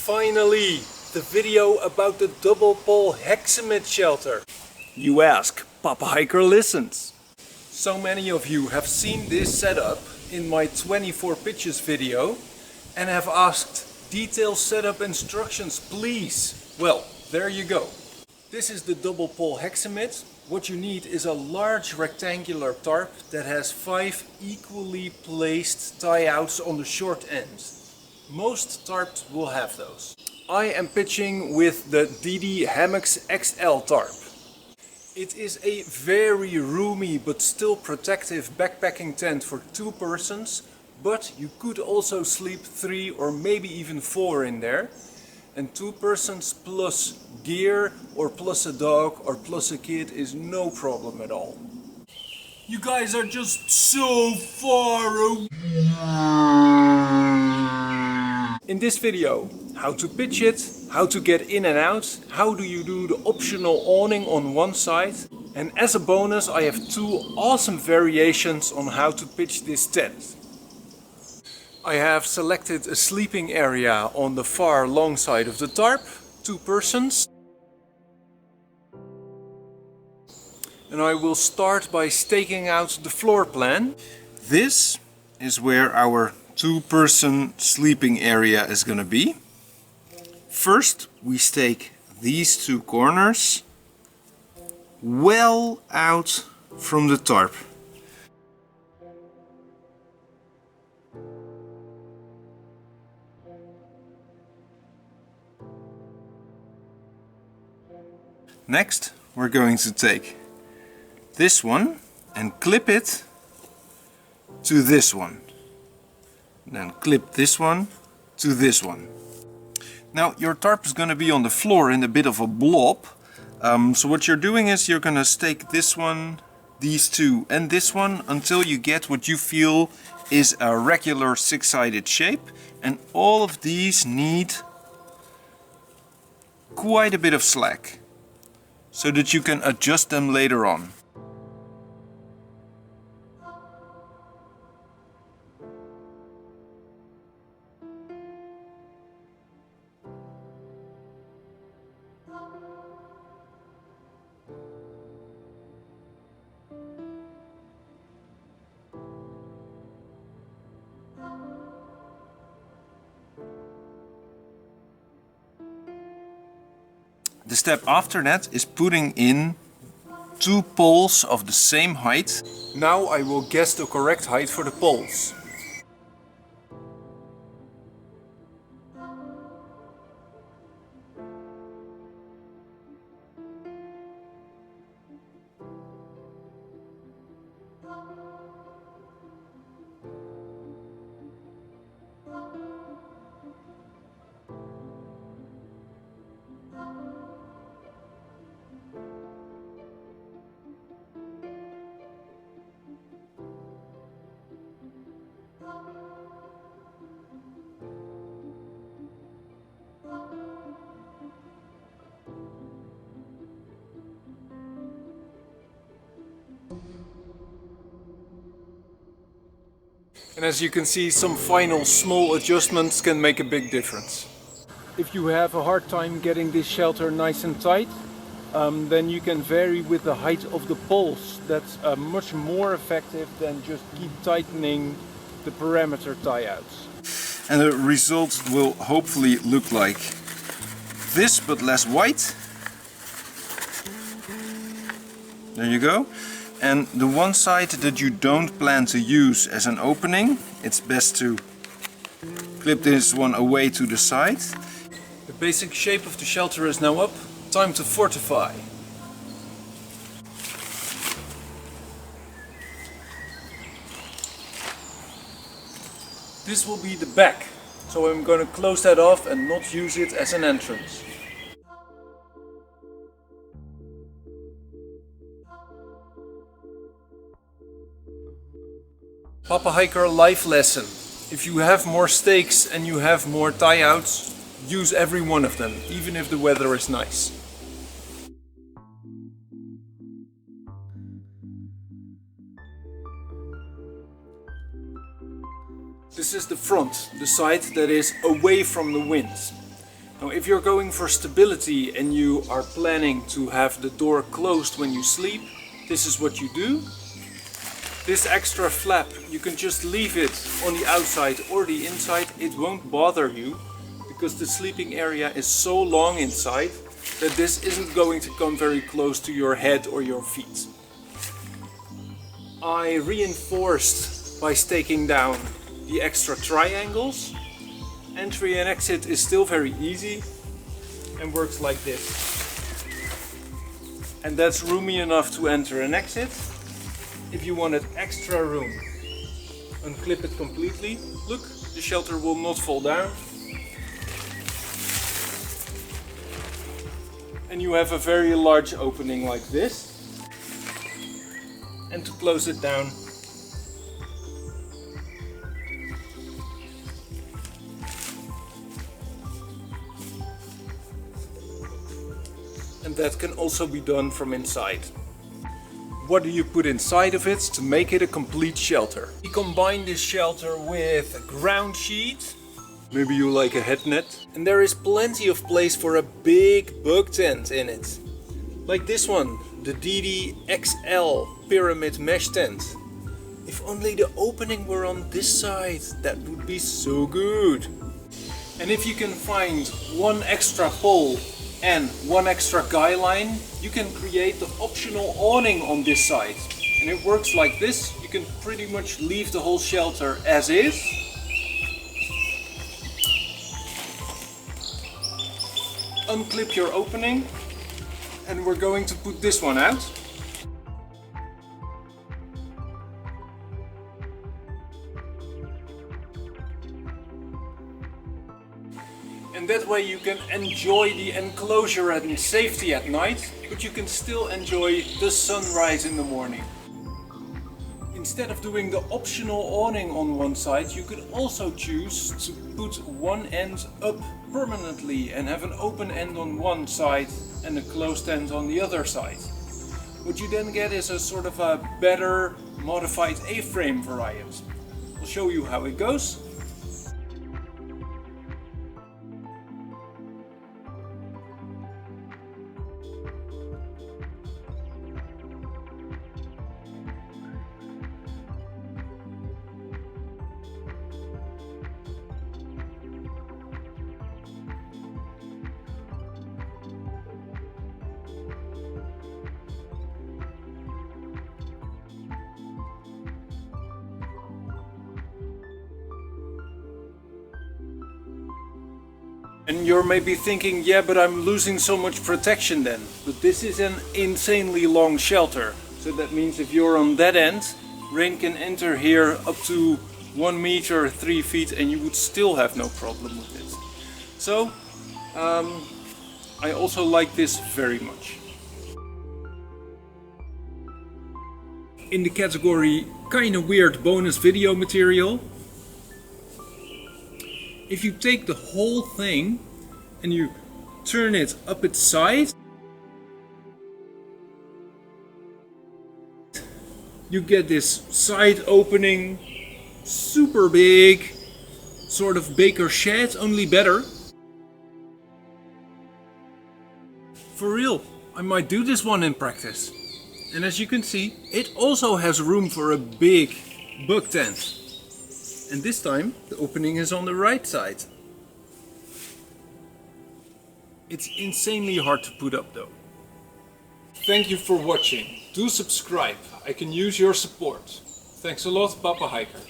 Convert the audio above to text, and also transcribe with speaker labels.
Speaker 1: Finally, the video about the double pole Hexamid shelter.
Speaker 2: You ask, Papa Hiker listens.
Speaker 1: So many of you have seen this setup in my 24 pitches video and have asked detailed setup instructions, please. Well, there you go. This is the double pole Hexamid. What you need is a large rectangular tarp that has 5 equally placed tie-outs on the short end. Most tarps will have those. I am pitching with the DD Hammocks XL tarp. It is a very roomy but still protective backpacking tent for 2 persons, but you could also sleep 3 or maybe even 4 in there. And 2 persons plus gear or plus a dog or plus a kid is no problem at all. You guys are just so far away. In this video, how to pitch it, how to get in and out, how do you do the optional awning on one side, and as a bonus I have 2 awesome variations on how to pitch this tent. I have selected a sleeping area on the far long side of the tarp, 2 persons. And I will start by staking out the floor plan.
Speaker 2: This is where our 2-person sleeping area is going to be. First we stake these 2 corners well out from the tarp. Next we're going to take this one and clip it to this one. Then clip this one to this one. Now your tarp is going to be on the floor in a bit of a blob. So what you're doing is you're going to stake this one, these 2 and this one until you get what you feel is a regular 6-sided shape. And all of these need quite a bit of slack so that you can adjust them later on. The step after that is putting in 2 poles of the same height.
Speaker 1: Now I will guess the correct height for the poles. And as you can see, some final small adjustments can make a big difference. If you have a hard time getting this shelter nice and tight, then you can vary with the height of the poles. That's much more effective than just keep tightening the perimeter tie-outs.
Speaker 2: And the result will hopefully look like this, but less white. There you go. And the one side that you don't plan to use as an opening, it's best to clip this one away to the side.
Speaker 1: The basic shape of the shelter is now up. Time to fortify. This will be the back, so I'm going to close that off and not use it as an entrance. Papa Hiker life lesson. If you have more stakes and you have more tie-outs, use every one of them, even if the weather is nice. This is the front, the side that is away from the wind. Now if you're going for stability and you are planning to have the door closed when you sleep, this is what you do. This extra flap, you can just leave it on the outside or the inside. It won't bother you because the sleeping area is so long inside that this isn't going to come very close to your head or your feet. I reinforced by staking down the extra triangles. Entry and exit is still very easy and works like this. And that's roomy enough to enter and exit. If you wanted extra room, unclip it completely. Look, the shelter will not fall down. And you have a very large opening like this. And to close it down, and that can also be done from inside. What do you put inside of it to make it a complete shelter? We combine this shelter with a ground sheet. Maybe you like a head net. And there is plenty of place for a big bug tent in it. Like this one, the DD-XL pyramid mesh tent. If only the opening were on this side, that would be so good. And if you can find one extra pole and one extra guy line, you can create the optional awning on this side. And it works like this. You can pretty much leave the whole shelter as is. Unclip your opening, and we're going to put this one out. And that way you can enjoy the enclosure and safety at night, but you can still enjoy the sunrise in the morning. Instead of doing the optional awning on one side, you could also choose to put one end up permanently and have an open end on one side and a closed end on the other side. What you then get is a sort of a better modified A-frame variant. I'll show you how it goes. And you're maybe thinking, yeah, but I'm losing so much protection then. But this is an insanely long shelter. So that means if you're on that end, rain can enter here up to 1 meter, 3 feet, and you would still have no problem with it. So, I also like this very much. In the category kinda weird bonus video material, if you take the whole thing and you turn it up its side, you get this side opening, super big, sort of baker shed, only better. For real, I might do this one in practice. And as you can see, it also has room for a big bug tent. And this time the opening is on the right side. It's insanely hard to put up though. Thank you for watching. Do subscribe. I can use your support. Thanks a lot, Papa Hiker.